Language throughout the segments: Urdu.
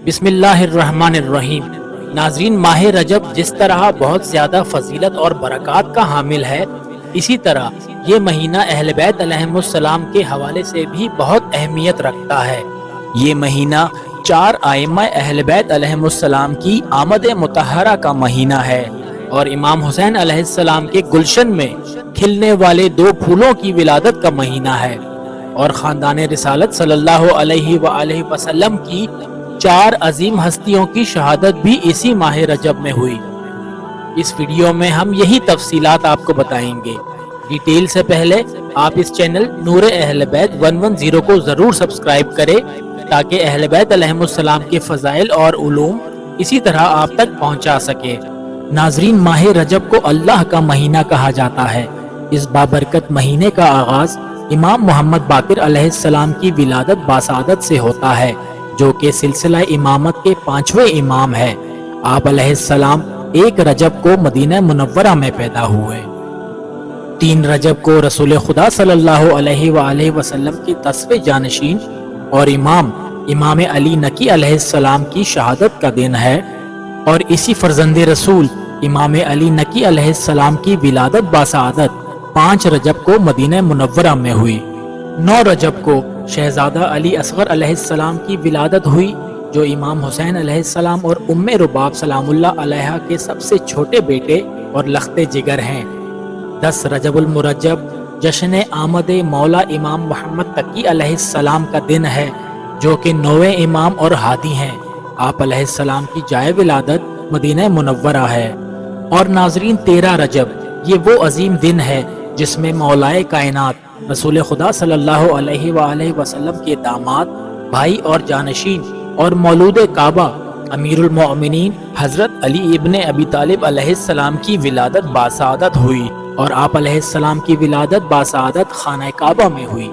بسم اللہ الرحمن الرحیم۔ ناظرین، ماہ رجب جس طرح بہت زیادہ فضیلت اور برکات کا حامل ہے، اسی طرح یہ مہینہ اہل بیت علیہم السلام کے حوالے سے بھی بہت اہمیت رکھتا ہے۔ یہ مہینہ 4 ائمہ اہل بیت علیہم السلام کی آمد مطہرہ کا مہینہ ہے اور امام حسین علیہ السلام کے گلشن میں کھلنے والے 2 پھولوں کی ولادت کا مہینہ ہے، اور خاندان رسالت صلی اللہ علیہ وآلہ وسلم کی 4 عظیم ہستیوں کی شہادت بھی اسی ماہ رجب میں ہوئی۔ اس ویڈیو میں ہم یہی تفصیلات آپ کو بتائیں گے۔ ڈیٹیل سے پہلے آپ اس چینل نور اہل بیت 110 کو ضرور سبسکرائب کریں تاکہ اہل بیت علیہم السلام کے فضائل اور علوم اسی طرح آپ تک پہنچا سکے۔ ناظرین، ماہ رجب کو اللہ کا مہینہ کہا جاتا ہے۔ اس بابرکت مہینے کا آغاز امام محمد باقر علیہ السلام کی ولادت باسعادت سے ہوتا ہے، جو کہ سلسلہ امامت کے 5ویں امام ہے۔ آپ علیہ السلام 1 رجب کو مدینہ منورہ میں پیدا ہوئے۔ 3 رجب کو رسول خدا صلی اللہ علیہ وآلہ وسلم کے 10ویں جانشین اور امام علی نقی علیہ السلام کی شہادت کا دن ہے، اور اسی فرزند رسول امام علی نقی علیہ السلام کی ولادت باسعادت 5 رجب کو مدینہ منورہ میں ہوئی۔ 9 رجب کو شہزادہ علی اصغر علیہ السلام کی ولادت ہوئی، جو امام حسین علیہ السلام اور ام رباب سلام اللہ علیہا کے سب سے چھوٹے بیٹے اور لخت جگر ہیں۔ 10 رجب المرجب جشن آمد مولا امام محمد تقی علیہ السلام کا دن ہے، جو کہ 9ویں امام اور ہادی ہیں۔ آپ علیہ السلام کی جائے ولادت مدینہ منورہ ہے۔ اور ناظرین، 13 رجب یہ وہ عظیم دن ہے جس میں مولائے کائنات رسول خدا صلی اللہ علیہ وآلہ وسلم کے داماد، بھائی اور جانشین اور مولود کعبہ امیر المؤمنین حضرت علی ابن ابی طالب علیہ السلام کی ولادت باسعادت ہوئی، اور آپ علیہ السلام کی ولادت باسعادت خانہ کعبہ میں ہوئی۔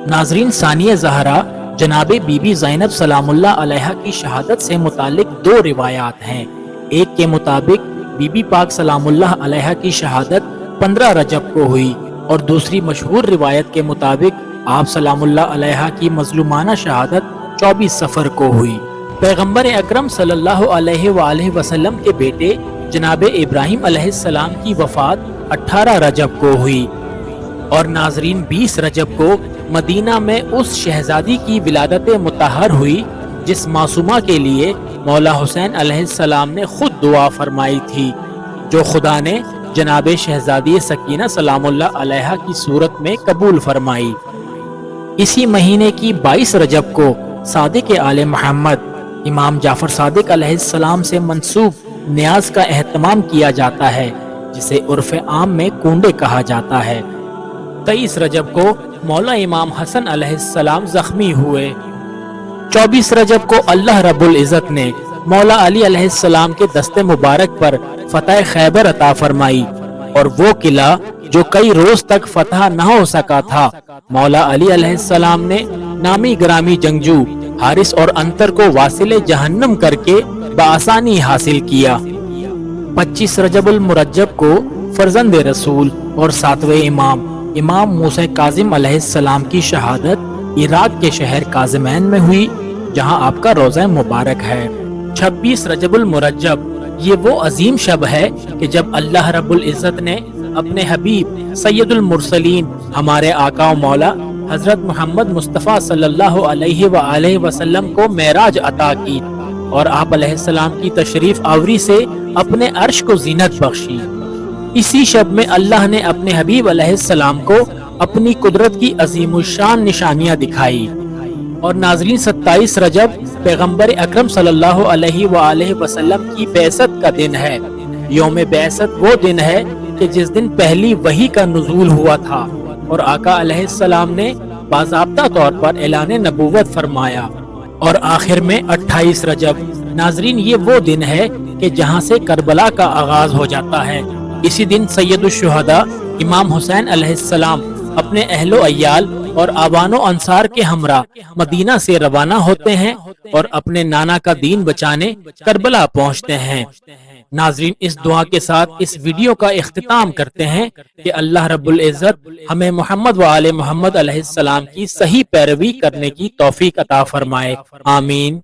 ناظرین، ثانیہ زہرا جناب بی بی زینب سلام اللہ علیہا کی شہادت سے متعلق 2 روایات ہیں۔ ایک کے مطابق بی بی پاک سلام اللہ علیہا کی شہادت 15 رجب کو ہوئی، اور دوسری مشہور روایت کے مطابق آپ سلام اللہ علیہا کی مظلومانہ شہادت 24 صفر کو ہوئی۔ پیغمبر اکرم صلی اللہ علیہ وآلہ وسلم کے بیٹے جناب ابراہیم علیہ السلام کی وفات 18 رجب کو ہوئی، اور ناظرین 20 رجب کو مدینہ میں اس شہزادی کی ولادت مطہر ہوئی جس معصومہ کے لیے مولا حسین علیہ السلام نے خود دعا فرمائی تھی، جو خدا نے جناب شہزادی سکینہ سلام اللہ علیہا کی صورت میں قبول فرمائی۔ اسی مہینے کی 22 رجب کو صادق آل محمد امام جعفر صادق علیہ السلام سے منسوب نیاز کا اہتمام کیا جاتا ہے، جسے عرف عام میں کنڈے کہا جاتا ہے۔ 23 رجب کو مولا امام حسن علیہ السلام زخمی ہوئے۔ 24 رجب کو اللہ رب العزت نے مولا علی علیہ السلام کے دست مبارک پر فتح خیبر عطا فرمائی، اور وہ قلعہ جو کئی روز تک فتح نہ ہو سکا تھا، مولا علی علیہ السلام نے نامی گرامی جنگجو حارث اور انتر کو واصل جہنم کر کے بآسانی حاصل کیا۔ 25 رجب المرجب کو فرزند رسول اور 7ویں امام موسیٰ کاظم علیہ السلام کی شہادت عراق کے شہر کاظمین میں ہوئی، جہاں آپ کا روضہ مبارک ہے۔ 26 رجب المرجب یہ وہ عظیم شب ہے کہ جب اللہ رب العزت نے اپنے حبیب سید المرسلین ہمارے آقا و مولا حضرت محمد مصطفیٰ صلی اللہ علیہ وآلہ وسلم کو معراج عطا کی، اور آپ علیہ السلام کی تشریف آوری سے اپنے عرش کو زینت بخشی۔ اسی شب میں اللہ نے اپنے حبیب علیہ السلام کو اپنی قدرت کی عظیم الشان نشانیاں دکھائی۔ اور ناظرین، 27 رجب پیغمبر اکرم صلی اللہ علیہ وآلہ وسلم کی بعثت کا دن ہے۔ یوم بعثت وہ دن ہے کہ جس دن پہلی وحی کا نزول ہوا تھا، اور آقا علیہ السلام نے باضابطہ طور پر اعلان نبوت فرمایا۔ اور آخر میں 28 رجب ناظرین یہ وہ دن ہے کہ جہاں سے کربلا کا آغاز ہو جاتا ہے۔ اسی دن سید الشہداء امام حسین علیہ السلام اپنے اہل و عیال اور آبان و انصار کے ہمراہ مدینہ سے روانہ ہوتے ہیں اور اپنے نانا کا دین بچانے کربلا پہنچتے ہیں۔ ناظرین، اس دعا کے ساتھ اس ویڈیو کا اختتام کرتے ہیں کہ اللہ رب العزت ہمیں محمد و آل محمد علیہ السلام کی صحیح پیروی کرنے کی توفیق عطا فرمائے۔ آمین۔